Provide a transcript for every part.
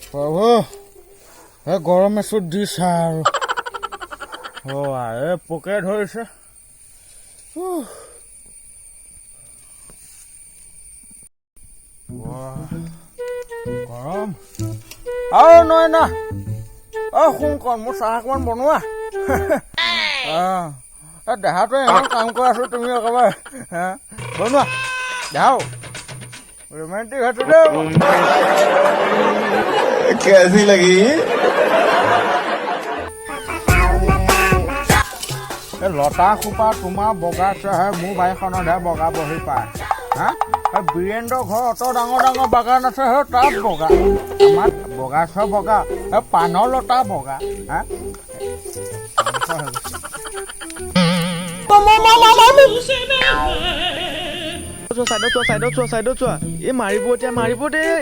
প্ৰভু এই গৰমে চুট দিছে আৰু এই পোকে ধৰিছে গৰম আৰু নহয় না শুন কণ মোৰ চাহ অকণমান বনোৱা দেহাটোৱে ইমান কাম কৰি আছো তুমি একেবাৰে বনোৱা যাও ৰোমান্টিক হৈছো দেই कैसी लगी লতা খোপা তোমাৰ বগাইছেহে মোৰ বাৰীখনতহে বগা বহি পায় বীৰেন্দ্ৰ ঘৰ অত ডাঙৰ ডাঙৰ বাগান আছে সেই তাত বগা আমাৰ বগাইছে বগা পাণৰ লতা বগা চাইডত চোৱা এই মাৰিব এতিয়া মাৰিব দেই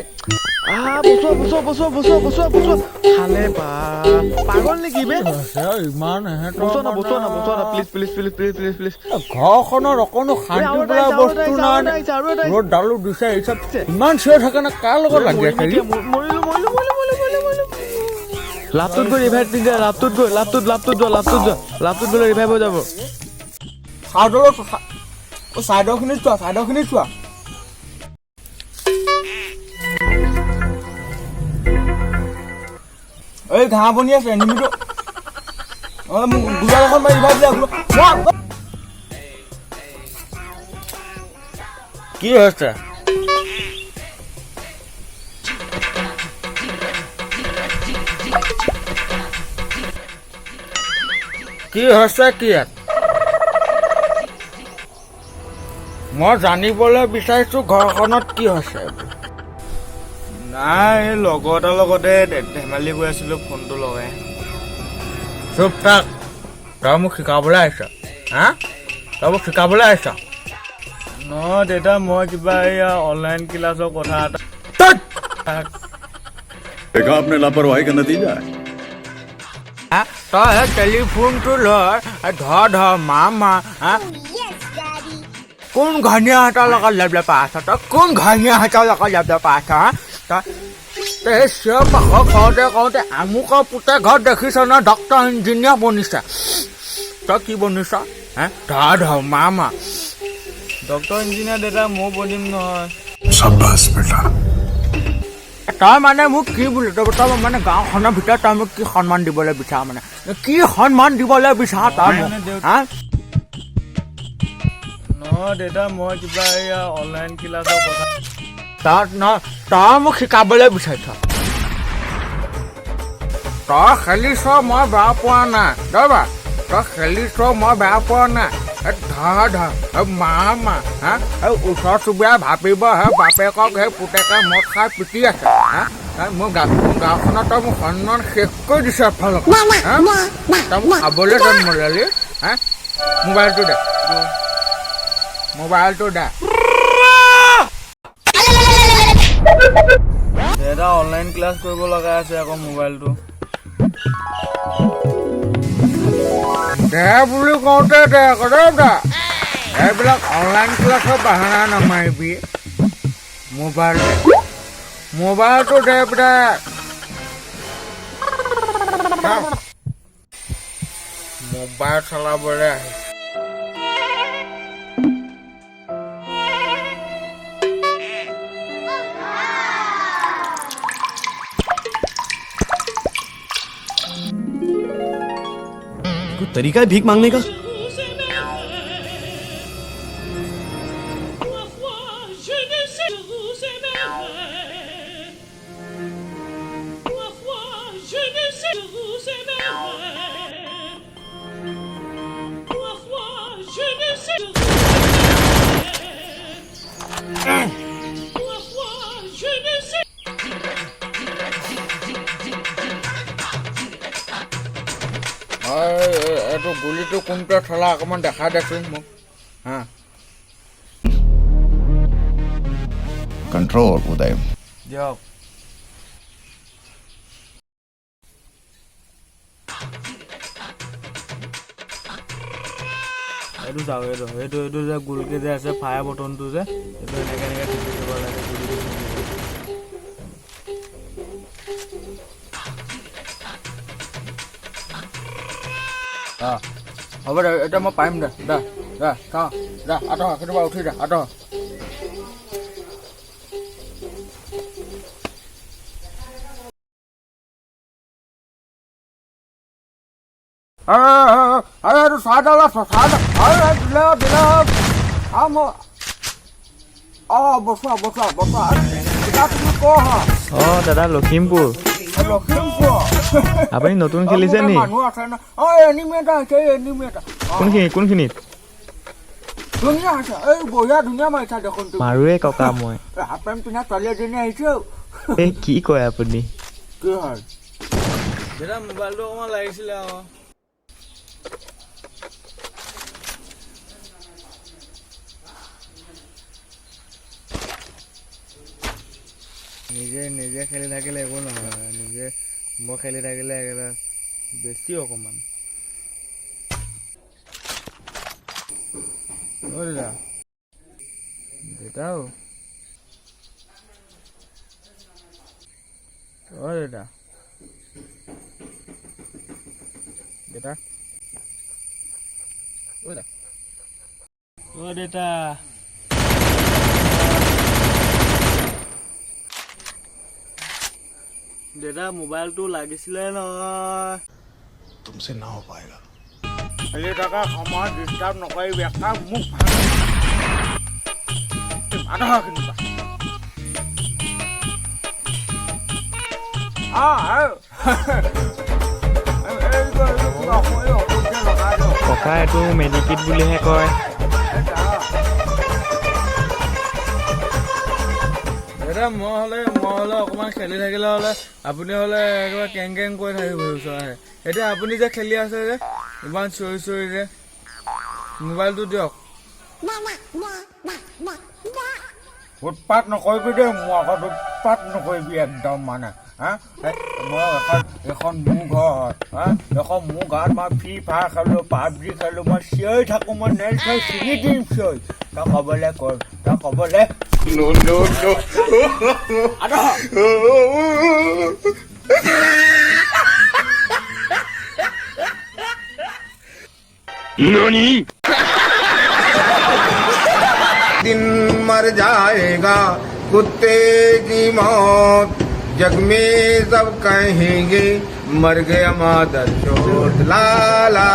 বচোৱা খালে বা পাগল নেকি বে ইমান বচোৱা না প্লিজ ঘৰখনৰ অকণো শান্তি বোলা বস্তু নাই ৰ'দ ডালো দিছে ইমান চিঞৰ থাকে না কাৰ লগত লাগি আছে লাভটোত গৈ ৰিভাইভ নিদিয়া লাভটোত গ'লে ৰিভাইভ হৈ যাব চাইডৰখিনি চোৱা এই ঘাঁহ বনি আছে নিমিটো গুড়া এখন মাৰি ৰিভাইভ দিয়া কি হৈছে কি ইয়াত মই জানিবলৈ বিচাৰিছো ঘৰখনত কি হৈছে নাই লগৰ এটাৰ লগতে ধেমালি গৈ আছিলো ফোনটো লগাই চুপ থাক তই মোক শিকাবলৈ আহিছ নহয় দেউতা মই কিবা এয়া অনলাইন ক্লাছৰ কথা এটা देखा आपने लापरवाही का नतीजा है তই সেই টেলিফোনটো লৈ ধৰ মা কোন ঘনীয়া হাতৰ লগত লেবলে পাই আছ তই কোন ঘনীয়া হাতৰ লগত লেবলে পাই আছ তই চিঞৰ বাখৰ কওঁতে আমুকৰ পুতে ঘৰত দেখিছ ন ডক্তৰ ইঞ্জিনিয়াৰ বনিছে তই কি বনিছ ধৰ মা ডক্তৰ ইঞ্জিনিয়াৰ দেউতা মই বনিম নহয় शाबाश बेटा তই মানে মোক কি বুলি তই মানে গাঁওখনৰ ভিতৰত তই মোক কি সন্মান দিবলৈ বিচাৰ মানে কি সন্মান দিবলৈ বিচাৰ তই মোক নহয় দেউতা মই কিবা এয়া অনলাইন ক্লাছৰ কথা তই মোক শিকাবলৈ বিচাৰিছ তই খেলিছ মই বেয়া পোৱা নাই তই খেলিছ মই বেয়া পোৱা নাই ধৰ মা ওচৰ চুবুৰীয়া ভাবিব বাপেকক সেই পুতেকে মদ খাই পিটি আছে মোৰ গাঁওখনত তই মোক সন্মান শেষ কৰি দিছ এফালৰ তই মোক খাবলৈ জন্ম দিলি মোবাইলটো দে দেউতা অনলাইন ক্লাছ কৰিব লগা আছে আকৌ মোবাইলটো দে বুলি কওঁতে দে এইবিলাক অনলাইন ক্লাছৰ বাহানা নামাৰিবি মোবাইলটো দে বোলে মোবাইল চলাবলৈ আহিছে कोई तरीका है भीख मांगने का এইটো গুলিটো কোনটোৱে থলা অকণমান দেখাই দেচোন মোক कंट्रोल उदय দিয়ক এইটো যাওক এইটো যে গোলকে যে আছে ফায়াৰ বটনটো যে এইটো এনেকে টিপি দিব লাগে হ'ব দে এতিয়া মই পাৰিম দে চাওঁ দে আঁতৰ সেইটো পৰা উঠি দে আঁতৰ এইটো চাহ দিলে মই বচোৱা এতিয়া তুমি ক অ' দাদা লখিমপুৰ লখিমপুৰ আপুনি নতুন খেলিছে নি মানুহ আছে ন এনিমি এটা আছে এনিমি এটা কোনখিনিত ধুনীয়া আছে এই বঢ়িয়া ধুনীয়া মাৰিছা দেখোন তুমি মাৰোৱে ককা মই হাফ পেণ্ট পিন্ধা ছোৱালী এজনী আহিছে এই কি কয় আপুনি কি হয় দাদা মোবাইলটো অকণমান লাগিছিলে আকৌ নিজে খেলি থাকিলে একো নহয় মই খেলি থাকিলে একেবাৰে বেছি অকণমান দেউতাও দেউতা দেউতা দেউতা মোবাইলটো লাগিছিলে নহয় तुमसे ना हो पाएगा খেলি থকা সময়ত ডিষ্টাৰ্ব নকৰিবি একা মোক আধা কেনিবা ককা এইটো মেডিকিট বুলিহে কয় দাদা মই হ'লে অকণমান খেলি থাকিলে হ'লে আপুনি হ'লে একেবাৰে কেং কৰি থাকিব ওচৰতে এতিয়া আপুনি যে খেলি আছে যে ইমান চিঞৰি যে মোবাইলটো দিয়ক উৎপাত নকৰিবি দেই মোৰ আগত উৎপাত নকৰিবি একদম মানে মই এখন মোৰ ঘৰ এখন মোৰ গাঁৱত মই ফ্ৰী ফায়াৰ খেলোঁ পাবজি খেলোঁ মই চিঞৰি থাকোঁ মই নেট থৈ চিঙি দিম চিঞৰি তই ক'বলৈ তই ক'বলৈ दिन मर जाएगा कुत्ते की मौत जग में सब कहेंगे मर गया मादर चोट लाला